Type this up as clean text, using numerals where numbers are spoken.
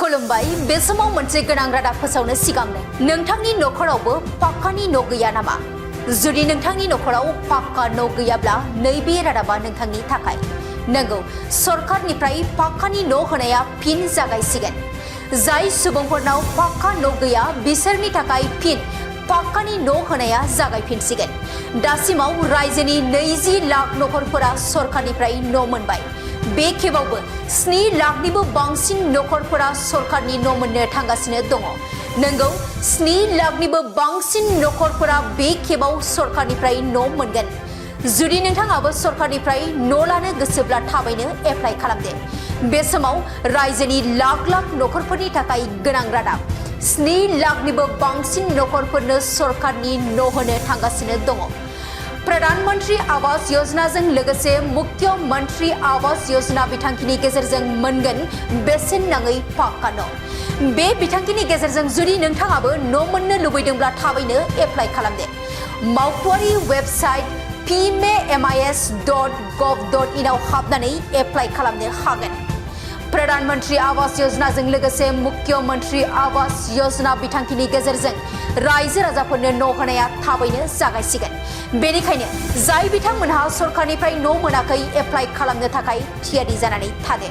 खुलुमबाय बे समाव मोनसे गोनां रादाब फोसावनो सिगांनो नोंथांनि नखरावबो पाक्कानि न' गैया नामा? जुदि नोंथांनि नखराव पाक्का न' गैयाब्ला नैबे रादाबा नोंथांनि थाखाय। नंगौ, सरकारनिफ्राय पाक्कानि न' होनाया फिन जागायसिगोन। जाय सुबुंफोरनाव पाक्का न' गैया बिसोरनि थाखाय फिन पाक्कानि न' होनाया जागायफिनसिगोन। दासिमाव रायजोनि 20 लाख नखरफोरा सरकारनिफ्राय न' मोनबाय। बे खेबावबो 7 लाखनिबो बांसिन नखरफोरा सरकारनि न' मोननो थांगासिनो दङ। नंगौ, 7 लाखनिबो बांसिन नखरफोरा बे खेबाव सरकारनिफ्राय न' मोनगोन। जुदि नोंथाङाबो सरकारनिफ्राय न' लानो गोसोब्ला थाबैनो एप्लाइ खालामदो। बे समाव रायजोनि लाख लाख नखरफोरनि थाखाय गोनां रादाब। 7 लाखनिबो बांसिन नखरफोरनो सरकारनि न' होनो थांगासिनो दङ। प्रधानमंत्री आवास योजनाजों लोगोसे मुख्यमंत्री आवास योजना बिथांखिनि गेजेरजों मोनगोन बेसेन नाङै पाक्का न'। बे बिथांखिनि गेजेरजों जुदि नोंथाङाबो न' मोननो लुबैदोंब्ला थाबैनो एप्लाइ खालामदो। मावख'आरि वेबसाइट pmis.gov.in आव हाबनानै एप्लाइ खालामनो हागोन। प्रधानमंत्री आवास योजनाजों लोगोसे मुख्यमंत्री आवास योजना बिथांखिनि गेजेरजों रायजो राजाफोरनो न' होनाया थाबैनो जागायसिगोन। बेनिखायनो जाय बिथांमोनहा सरकारनिफ्राय न' मोनाखै एप्लाइ खालामनो थाखाय थियारि जानानै थादो।